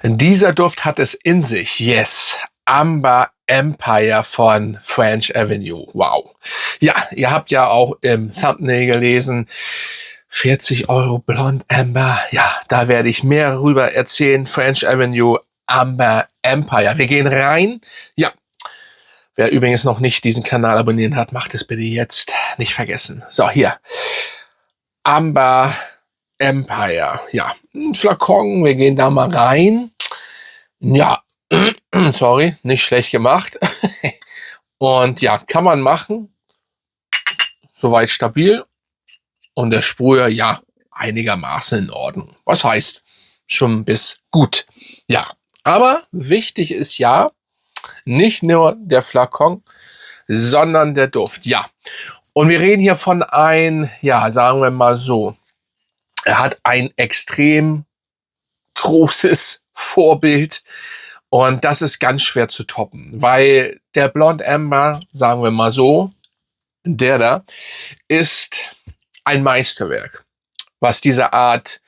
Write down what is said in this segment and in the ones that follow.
Dieser Duft hat es in sich. Yes. Amber Empire von French Avenue. Wow. Ja, ihr habt ja auch im Thumbnail gelesen, 40 € Blond Amber. Ja, da werde ich mehr rüber erzählen. French Avenue Amber Empire. Wir gehen rein. Ja. Wer übrigens noch nicht diesen Kanal abonniert hat, macht es bitte jetzt. Nicht vergessen. So, hier. Amber Empire. Ja, ein Flakon. Wir gehen da mal rein. Ja, sorry, nicht schlecht gemacht. Und ja, kann man machen. Soweit stabil. Und der Sprüher, ja, einigermaßen in Ordnung. Was heißt, schon bis gut. Ja, aber wichtig ist ja, nicht nur der Flakon, sondern der Duft. Ja, und wir reden hier von sagen wir mal so, er hat ein extrem großes Vorbild und das ist ganz schwer zu toppen, weil der Blond Amber, sagen wir mal so, der da, ist ein Meisterwerk, was diese Art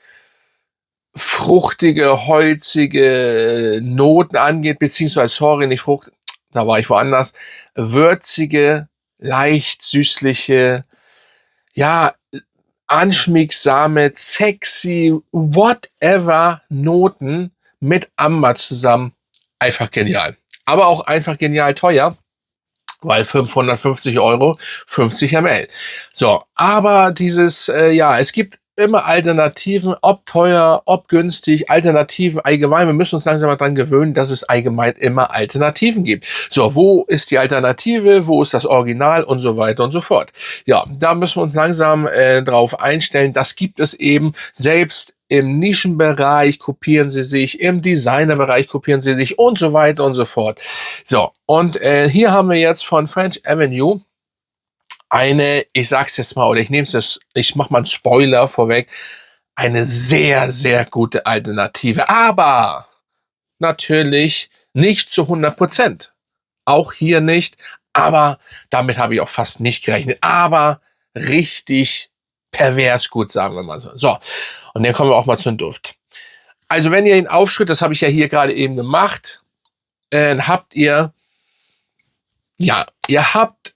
fruchtige, holzige Noten angeht, beziehungsweise, sorry, nicht Frucht, da war ich woanders, würzige, leicht süßliche, ja, anschmiegsame, sexy, whatever Noten mit Amber zusammen. Einfach genial. Aber auch einfach genial teuer, weil 550 €, 50 ml. So, aber dieses, es gibt immer Alternativen, ob teuer, ob günstig, Alternativen allgemein. Wir müssen uns langsam mal dran gewöhnen, dass es allgemein immer Alternativen gibt. So, wo ist die Alternative, wo ist das Original und so weiter und so fort. Ja, da müssen wir uns langsam drauf einstellen. Das gibt es eben selbst im Nischenbereich kopieren sie sich, im Designerbereich kopieren sie sich und so weiter und so fort. So, und hier haben wir jetzt von French Avenue eine, ich sag's jetzt mal, oder ich mach mal einen Spoiler vorweg, eine sehr, sehr gute Alternative. Aber natürlich nicht zu 100%. Auch hier nicht, aber damit habe ich auch fast nicht gerechnet. Aber richtig pervers gut, sagen wir mal so. So, und dann kommen wir auch mal zum Duft. Also wenn ihr ihn aufschüttet, das habe ich ja hier gerade eben gemacht, habt ihr habt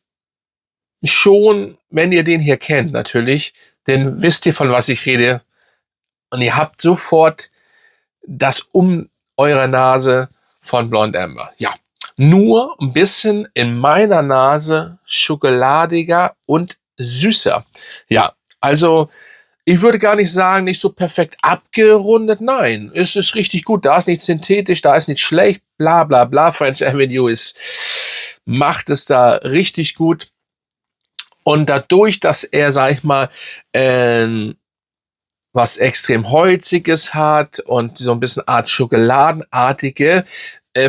schon, wenn ihr den hier kennt natürlich, dann wisst ihr, von was ich rede. Und ihr habt sofort das um eure Nase von Blond Amber. Ja, nur ein bisschen in meiner Nase schokoladiger und süßer. Ja, also ich würde gar nicht sagen, nicht so perfekt abgerundet. Nein, es ist richtig gut. Da ist nichts synthetisch, da ist nichts schlecht, bla bla bla. French Avenue macht es da richtig gut. Und dadurch, dass er, sag ich mal, was extrem Holziges hat und so ein bisschen Art Schokoladenartige,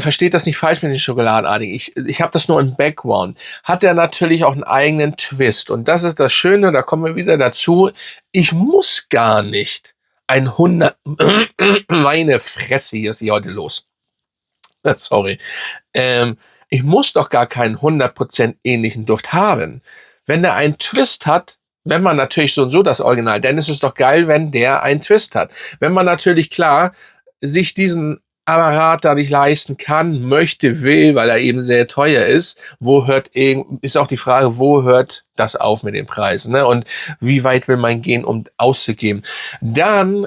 versteht das nicht falsch mit den Schokoladenartigen. Ich habe das nur im Background. Hat er natürlich auch einen eigenen Twist. Und das ist das Schöne, da kommen wir wieder dazu. Ich muss gar nicht meine Fresse, hier ist die heute los. Sorry. Ich muss doch gar keinen 100% ähnlichen Duft haben. Wenn der einen Twist hat, wenn man natürlich so und so das Original, dann ist es doch geil, wenn der einen Twist hat. Wenn man natürlich klar sich diesen Apparat da nicht leisten kann, möchte, will, weil er eben sehr teuer ist, ist auch die Frage, wo hört das auf mit den Preisen, ne? Und wie weit will man gehen, um auszugeben? Dann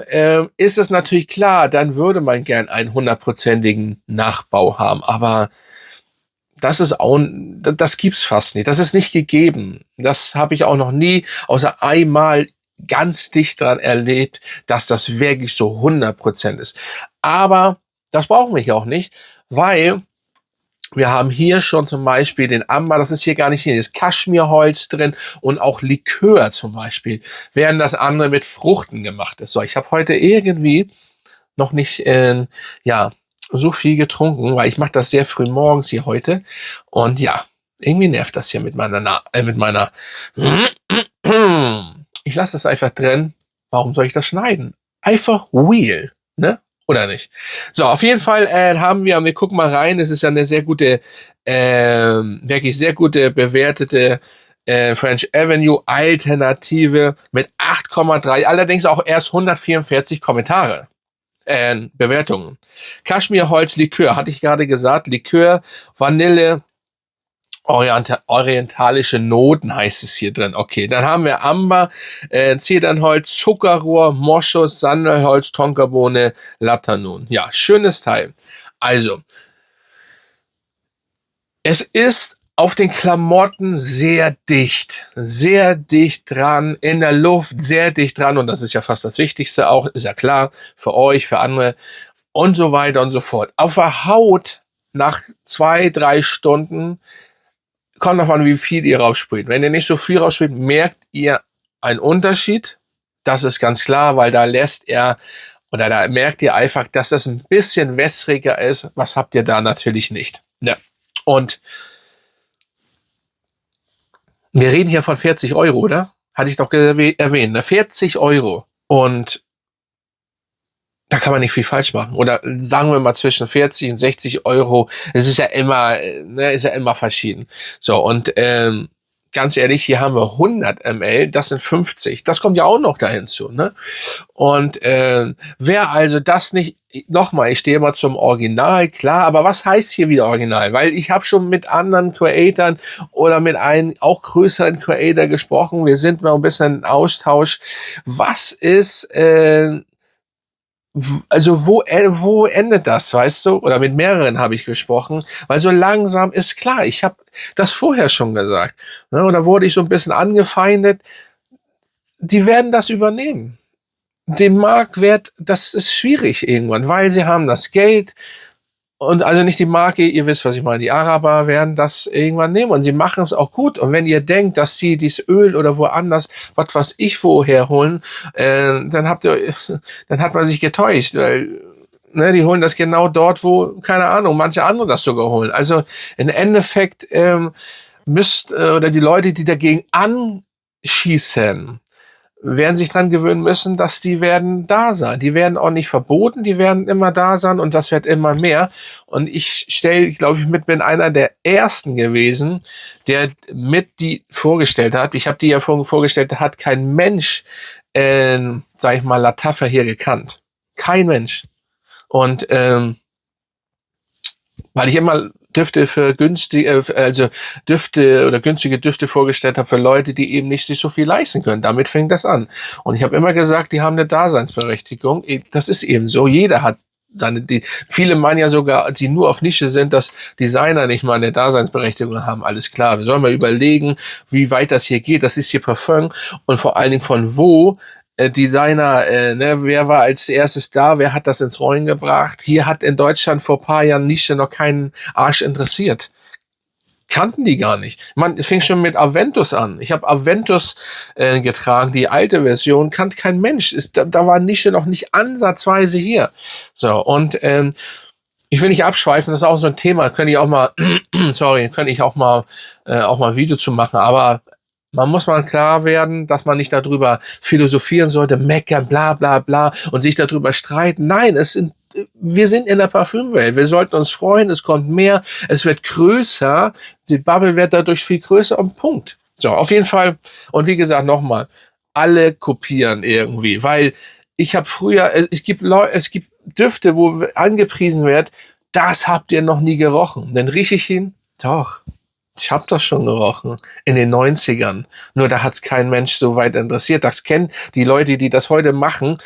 ist es natürlich klar, dann würde man gern einen 100%igen Nachbau haben, aber das gibt's fast nicht. Das ist nicht gegeben. Das habe ich auch noch nie, außer einmal ganz dicht dran erlebt, dass das wirklich so 100% ist. Aber das brauchen wir hier auch nicht, weil wir haben hier schon zum Beispiel den Amber, das ist hier gar nicht hier, ist Kaschmirholz drin und auch Likör zum Beispiel, während das andere mit Fruchten gemacht ist. So, ich habe heute irgendwie noch nicht, so viel getrunken, weil ich mache das sehr früh morgens hier heute. Und ja, irgendwie nervt das hier mit meiner ich lasse das einfach drin. Warum soll ich das schneiden? Einfach real, ne? Oder nicht? So, auf jeden Fall wir gucken mal rein. Es ist ja eine sehr gute, wirklich sehr gute bewertete French Avenue Alternative mit 8,3. Allerdings auch erst 144 Kommentare. Bewertungen. Kaschmirholz Likör, hatte ich gerade gesagt. Likör, Vanille, orientalische Noten heißt es hier drin. Okay, dann haben wir Amber, Zedernholz, Zuckerrohr, Moschus, Sandelholz, Tonkabohne, Lattanun. Ja, schönes Teil. Also, es ist auf den Klamotten sehr dicht dran, in der Luft sehr dicht dran, und das ist ja fast das Wichtigste auch, ist ja klar, für euch, für andere und so weiter und so fort. Auf der Haut nach 2-3 Stunden kommt davon an, wie viel ihr raussprüht. Wenn ihr nicht so viel raussprüht, merkt ihr einen Unterschied. Das ist ganz klar, weil da da merkt ihr einfach, dass das ein bisschen wässriger ist. Was habt ihr da natürlich nicht? Ja. Und wir reden hier von 40 Euro, oder? Hatte ich doch erwähnt, ne? 40 Euro. Und da kann man nicht viel falsch machen. Oder sagen wir mal zwischen 40 und 60 Euro. Es ist ja immer, ist ja immer verschieden. So, und ganz ehrlich, hier haben wir 100 ml, das sind 50. Das kommt ja auch noch da hinzu, ne? Und wer also das nicht, nochmal, ich stehe mal zum Original, klar, aber was heißt hier wieder Original? Weil ich habe schon mit anderen Creatoren oder mit einem auch größeren Creator gesprochen. Wir sind mal ein bisschen in Austausch. Was ist also wo endet das, weißt du? Oder mit mehreren habe ich gesprochen, weil so langsam ist klar, ich habe das vorher schon gesagt, ne? Oder wurde ich so ein bisschen angefeindet, die werden das übernehmen. Den Marktwert, das ist schwierig irgendwann, weil sie haben das Geld. Und also nicht die Marke, ihr wisst, was ich meine, die Araber werden das irgendwann nehmen und sie machen es auch gut. Und wenn ihr denkt, dass sie dieses Öl oder woanders, was ich woher holen, dann hat man sich getäuscht, weil die holen das genau dort, wo, keine Ahnung, manche andere das sogar holen. Also im Endeffekt oder die Leute, die dagegen anschießen, werden sich dran gewöhnen müssen, dass die werden da sein. Die werden auch nicht verboten, die werden immer da sein und das wird immer mehr. Und ich glaube ich, bin einer der ersten gewesen, der mit die vorgestellt hat. Ich habe die ja vorgestellt, da hat kein Mensch, sag ich mal, Lattafa hier gekannt. Kein Mensch. Und weil ich immer Düfte für günstige Düfte vorgestellt habe für Leute, die eben nicht sich so viel leisten können. Damit fängt das an. Und ich habe immer gesagt, die haben eine Daseinsberechtigung. Das ist eben so. Jeder hat viele meinen ja sogar, die nur auf Nische sind, dass Designer nicht mal eine Daseinsberechtigung haben. Alles klar. Wir sollen mal überlegen, wie weit das hier geht. Das ist hier Parfum und vor allen Dingen von wo. Designer, wer war als erstes da, wer hat das ins Rollen gebracht? Hier hat in Deutschland vor ein paar Jahren Nische noch keinen Arsch interessiert. Kannten die gar nicht. Es fing schon mit Aventus an. Ich habe Aventus getragen, die alte Version, kannte kein Mensch. Da war Nische noch nicht ansatzweise hier. So, und ich will nicht abschweifen, das ist auch so ein Thema, könnte ich auch mal Video zu machen, aber man muss mal klar werden, dass man nicht darüber philosophieren sollte, meckern, bla bla bla und sich darüber streiten. Nein, wir sind in der Parfümwelt. Wir sollten uns freuen, es kommt mehr, es wird größer, die Bubble wird dadurch viel größer und Punkt. So, auf jeden Fall. Und wie gesagt, nochmal, alle kopieren irgendwie, weil ich habe früher, es gibt Düfte, wo angepriesen wird, das habt ihr noch nie gerochen. Dann rieche ich ihn, doch. Ich habe das schon gerochen in den 90ern. Nur da hat's kein Mensch so weit interessiert. Das kennen die Leute, die das heute machen,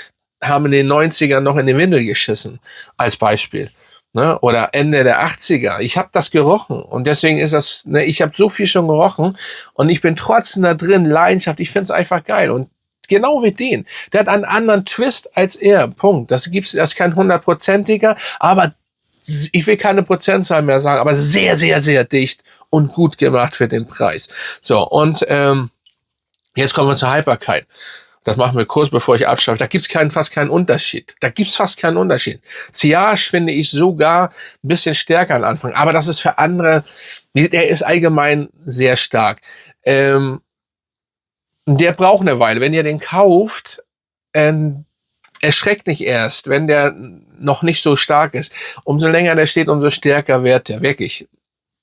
haben in den 90ern noch in den Windel geschissen, als Beispiel. Ne? Oder Ende der 80er. Ich habe das gerochen. Und deswegen ist das, ich habe so viel schon gerochen und ich bin trotzdem da drin, Leidenschaft. Ich find's einfach geil. Und genau wie den. Der hat einen anderen Twist als er. Punkt. Das ist kein 100%iger, aber ich will keine Prozentzahl mehr sagen, aber sehr, sehr, sehr dicht und gut gemacht für den Preis. So, und jetzt kommen wir zur Haltbarkeit. Das machen wir kurz, bevor ich abschreibe. Da gibt's fast keinen Unterschied. Sillage finde ich sogar ein bisschen stärker am Anfang, aber das ist für andere, der ist allgemein sehr stark. Der braucht eine Weile. Wenn ihr den kauft, erschreckt nicht erst, wenn der noch nicht so stark ist. Umso länger der steht, umso stärker wird der. Wirklich.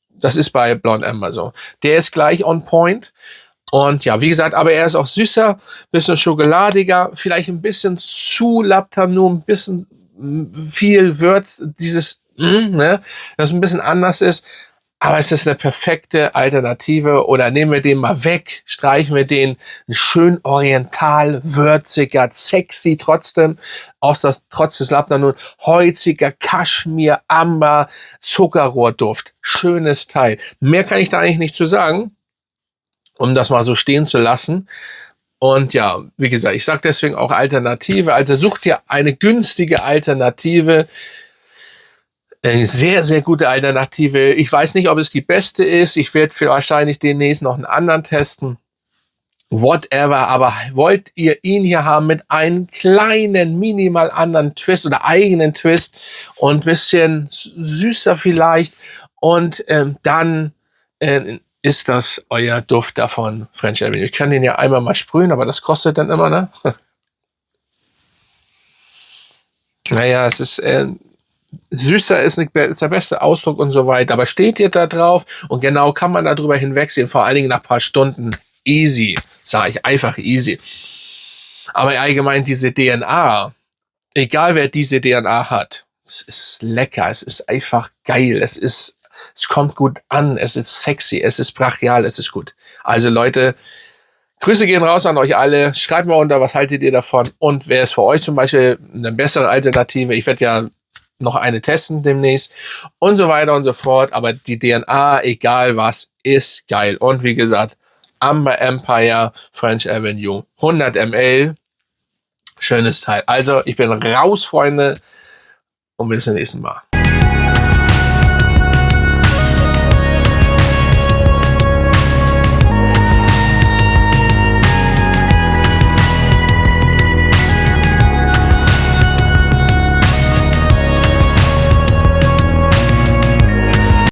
Das ist bei Blonde Amber so. Der ist gleich on point. Und ja, wie gesagt, aber er ist auch süßer, bisschen schokoladiger, vielleicht ein bisschen zu Lattanun, ein bisschen viel Würz, ne, das ein bisschen anders ist. Aber es ist eine perfekte Alternative. Oder nehmen wir den mal weg, streichen wir den schön oriental, würziger, sexy trotzdem, trotz des Labdanun, holziger Kaschmir, Amber, Zuckerrohrduft. Schönes Teil. Mehr kann ich da eigentlich nicht zu sagen, um das mal so stehen zu lassen. Und ja, wie gesagt, ich sage deswegen auch Alternative. Also such dir eine günstige Alternative. Eine sehr, sehr gute Alternative. Ich weiß nicht, ob es die beste ist. Ich werde wahrscheinlich demnächst noch einen anderen testen. Whatever. Aber wollt ihr ihn hier haben mit einem kleinen, minimal anderen Twist oder eigenen Twist und ein bisschen süßer vielleicht. Und dann ist das euer Duft davon, French Avenue. Ich kann den ja einmal mal sprühen, aber das kostet dann immer, ne? Naja, es ist... süßer ist der beste Ausdruck und so weiter. Aber steht ihr da drauf und genau kann man darüber hinwegsehen, vor allen Dingen nach ein paar Stunden. Easy, sage ich, einfach easy. Aber allgemein diese DNA, egal wer diese DNA hat, es ist lecker, es ist einfach geil, es kommt gut an, es ist sexy, es ist brachial, es ist gut. Also Leute, Grüße gehen raus an euch alle. Schreibt mal unter, was haltet ihr davon und wer ist für euch zum Beispiel eine bessere Alternative? Ich werde ja noch eine testen demnächst und so weiter und so fort. Aber die DNA, egal was, ist geil. Und wie gesagt, Amber Empire French Avenue 100 ml. Schönes Teil. Also ich bin raus, Freunde, und bis zum nächsten Mal.